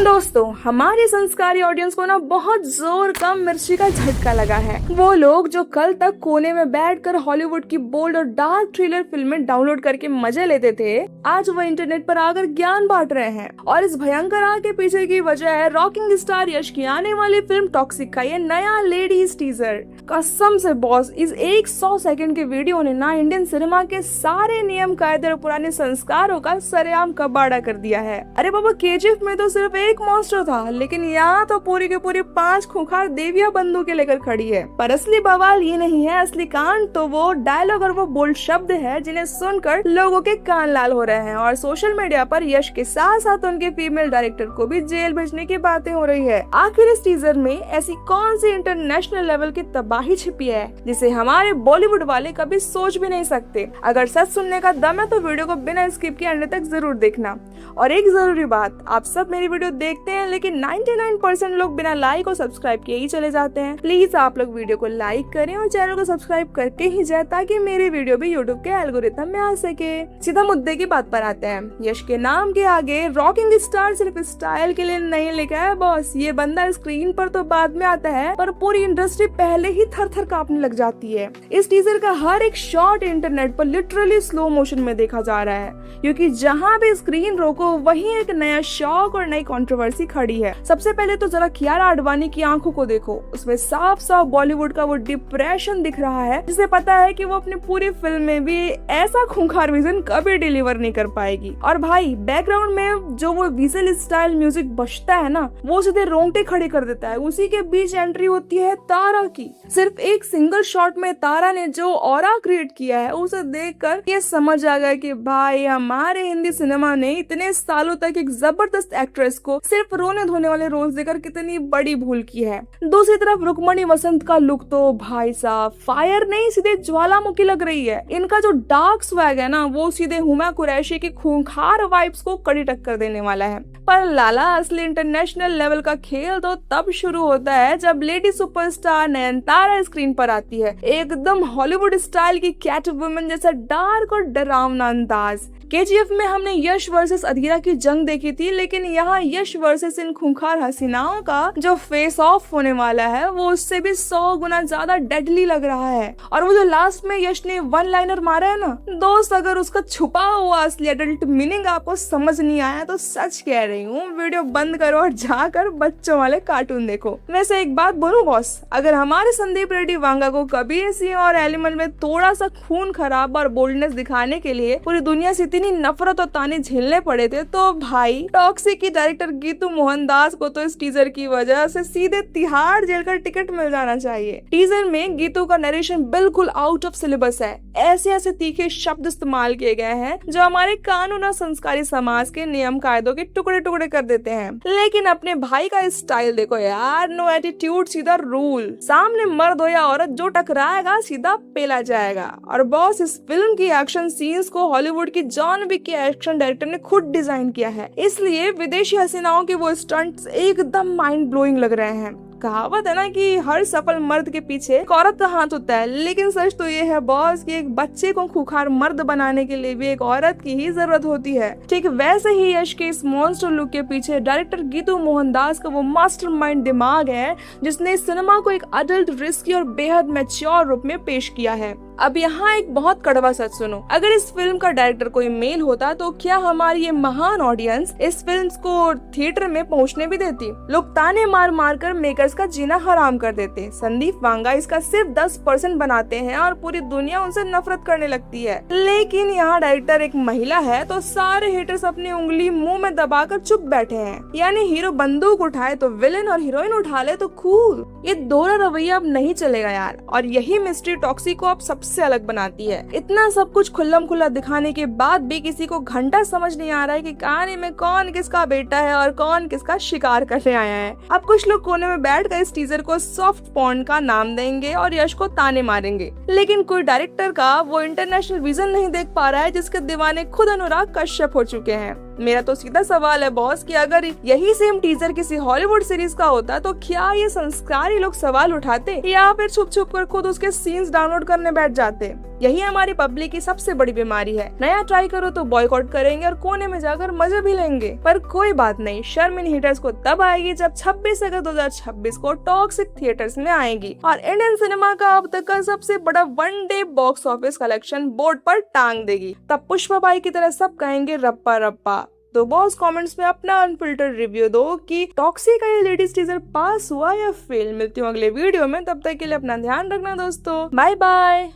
दोस्तों, हमारे संस्कारी ऑडियंस को ना बहुत जोर का मिर्ची का झटका लगा है। वो लोग जो कल तक कोने में बैठकर हॉलीवुड की बोल्ड और डार्क थ्रिलर फिल्में डाउनलोड करके मजे लेते थे, आज वो इंटरनेट पर आकर ज्ञान बांट रहे हैं। और इस भयंकर आग के पीछे की वजह है रॉकिंग स्टार यश की आने वाली फिल्म टॉक्सिक का ये नया लेडीज टीजर। कसम से बॉस, इस 100 सेकंड के वीडियो ने ना इंडियन सिनेमा के सारे नियम कायदे और पुराने संस्कारों का सरेआम कबाड़ा कर दिया है। अरे बाबा, केजीएफ में तो सिर्फ एक मॉन्स्टर था, लेकिन यहाँ तो पूरी के पूरी 5 खूंखार देवियां बंदूकें लेकर खड़ी है। पर असली बवाल ये नहीं है, असली कांड तो वो डायलॉग और वो बोल्ड शब्द है जिन्हें सुनकर लोगों के कान लाल हो रहे हैं। और सोशल मीडिया पर यश के साथ साथ उनके फीमेल डायरेक्टर को भी जेल भेजने की बातें हो रही है। आखिर इस टीजर में ऐसी कौन सी इंटरनेशनल लेवल की तबाही छिपी है जिसे हमारे बॉलीवुड वाले कभी सोच भी नहीं सकते। अगर सच सुनने का दम है तो वीडियो को बिना स्किप किए अंत तक जरूर देखना। और एक जरूरी बात, आप सब मेरी वीडियो देखते हैं लेकिन 99% लोग बिना लाइक और सब्सक्राइब किए ही चले जाते हैं। प्लीज आप लोग वीडियो को लाइक करें और चैनल को सब्सक्राइब करके ही जाए ताकि मेरी वीडियो भी यूट्यूब के एल्गोरिथम में आ सके। सीधा मुद्दे की बात पर आते हैं। यश के नाम के आगे रॉकिंग स्टार सिर्फ स्टाइल के लिए नहीं लिखा है बॉस। ये बंदा स्क्रीन पर तो बाद में आता है, पर पूरी इंडस्ट्री पहले ही थर थर कांपने लग जाती है। इस टीजर का हर एक शॉट इंटरनेट पर लिटरली स्लो मोशन में देखा जा रहा है, क्योंकि जहाँ भी स्क्रीन रोको वहीं एक नया शौक और नई कंट्रोवर्सी खड़ी है। सबसे पहले तो जरा कियारा आडवाणी की आंखों को देखो, उसमें साफ साफ बॉलीवुड का वो डिप्रेशन दिख रहा है, जिसे पता है कि वो अपनी पूरी फिल्म में भी ऐसा खूंखार विजन कभी डिलीवर नहीं कर पाएगी। और भाई, बैकग्राउंड में जो वो विजल स्टाइल म्यूजिक बजता है ना, वो सीधे रोंगटे खड़े कर देता है। उसी के बीच एंट्री होती है तारा की। सिर्फ एक सिंगल शॉट में तारा ने जो ऑरा क्रिएट किया है, उसे देखकर ये समझ आ गया कि भाई, हमारे हिंदी सिनेमा ने इतने सालों तक एक जबरदस्त एक्ट्रेस को सिर्फ रोने धोने वाले रोल्स देकर कितनी बड़ी भूल की है। दूसरी तरफ रुक्मणी वसंत का लुक तो भाई साहब फायर नहीं, सीधे ज्वालामुखी लग रही है। इनका जो डार्क स्वैग है ना, वो सीधे हुमा कुरैशी की खूंखार वाइब्स को कड़ी टक्कर देने वाला है। पर लाला, असली इंटरनेशनल लेवल का खेल तो तब शुरू होता है जब लेडी सुपरस्टार नयनतारा स्क्रीन पर आती है, एकदम हॉलीवुड स्टाइल की कैट वुमन जैसा डार्क और डरावना अंदाज। केजीएफ में हमने यश वर्सेस अधीरा की जंग देखी थी, लेकिन यहाँ यश वर्सेस इन खूंखार हसीनाओं का जो फेस ऑफ होने वाला है, वो उससे भी 100 गुना ज्यादा डेडली लग रहा है। और वो जो लास्ट में यश ने वन लाइनर मारा है ना दोस्त, अगर उसका छुपा हुआ असली एडल्ट मीनिंग आपको समझ नहीं आया तो सच कह रही हूँ, वीडियो बंद करो और जाकर बच्चों वाले कार्टून देखो। वैसे एक बात बोलूं बॉस, अगर हमारे संदीप रेड्डी वांगा को कबीर सिंह और एनिमल में थोड़ा सा खून खराब और बोल्डनेस दिखाने के लिए पूरी दुनिया से इतनी नफरत और ताने झेलने पड़े थे, तो भाई टॉक्सिक की डायरेक्टर गीतू मोहनदास को तो इस टीजर की वजह से सीधे तिहाड़ जेल का टिकट मिल जाना चाहिए। टीजर में गीतू का नरेशन बिल्कुल आउट ऑफ सिलेबस है। ऐसे ऐसे तीखे शब्द इस्तेमाल किए गए हैं जो हमारे कानून और संस्कारी समाज के नियम कायदों के टुकड़े टुकड़े कर देते हैं। लेकिन अपने भाई का स्टाइल देखो यार, नो एटीट्यूड सीधा रूल। सामने मर्द हो या औरत, जो टकराएगा सीधा पेला जाएगा। और बॉस, इस फिल्म की एक्शन सीन्स को हॉलीवुड की जॉन विक के एक्शन डायरेक्टर ने खुद डिजाइन किया है, इसलिए विदेशी हसीनाओं के वो स्टंट्स एकदम माइंड ब्लोइंग लग रहे हैं। कहावत है ना कि हर सफल मर्द के पीछे एक औरत का हाथ होता है, लेकिन सच तो ये है बॉस कि एक बच्चे को खूंखार मर्द बनाने के लिए भी एक औरत की ही जरूरत होती है। ठीक वैसे ही यश के इस मॉन्स्टर लुक के पीछे डायरेक्टर गीतू मोहनदास का वो मास्टरमाइंड दिमाग है, जिसने सिनेमा को एक अडल्ट, रिस्की और बेहद मैच्योर रूप में पेश किया है। अब यहाँ एक बहुत कड़वा सच सुनो, अगर इस फिल्म का डायरेक्टर कोई मेल होता तो क्या हमारी ये महान ऑडियंस इस फिल्म को थिएटर में पहुँचने भी देती? लोग ताने मार मार कर मेकर्स का जीना हराम कर देते। संदीप वांगा इसका सिर्फ 10% बनाते हैं और पूरी दुनिया उनसे नफरत करने लगती है। लेकिन यहाँ डायरेक्टर एक महिला है तो सारे हेटर्स अपनी उंगली मुंह में दबाकर चुप बैठे हैं। यानी हीरो बंदूक उठाए तो विलेन और हीरोइन उठा ले तो कूल। ये दोहरा रवैया अब नहीं चलेगा यार, और यही मिस्ट्री टॉक्सिक को अब सबसे अलग बनाती है। इतना सब कुछ खुल्लम खुल्ला दिखाने के बाद भी किसी को घंटा समझ नहीं आ रहा है कि कहानी में कौन किसका बेटा है और कौन किसका शिकार करने आया है। अब कुछ लोग कोने में बैठ कर इस टीजर को सॉफ्ट पॉर्न का नाम देंगे और यश को ताने मारेंगे, लेकिन कोई डायरेक्टर का वो इंटरनेशनल विजन नहीं देख पा रहा है जिसके दीवाने खुद अनुराग कश्यप हो चुके हैं। मेरा तो सीधा सवाल है बॉस कि अगर यही सेम टीजर किसी हॉलीवुड सीरीज का होता तो क्या ये संस्कारी लोग सवाल उठाते या फिर छुप छुप कर खुद उसके सीन्स डाउनलोड करने बैठ जाते? यही हमारी पब्लिक की सबसे बड़ी बीमारी है। नया ट्राई करो तो बॉयकॉट करेंगे और कोने में जाकर मजे भी लेंगे। पर कोई बात नहीं, शर्म इन हेटर्स को तब आएगी जब 26 अगस्त 2026 को टॉक्सिक थिएटर्स में आएगी और इंडियन सिनेमा का अब तक का सबसे बड़ा one day box office collection board पर टांग देगी। तब पुष्पा बाई की तरह सब कहेंगे रप्पा रप्पा। तो बॉस कमेंट्स में अपना अनफिल्टर्ड रिव्यू दो कि टॉक्सिक का ये लेटेस्ट टीजर पास हुआ या फेल। मिलती हूँ अगले वीडियो में, तब तक के लिए अपना ध्यान रखना दोस्तों। Bye bye.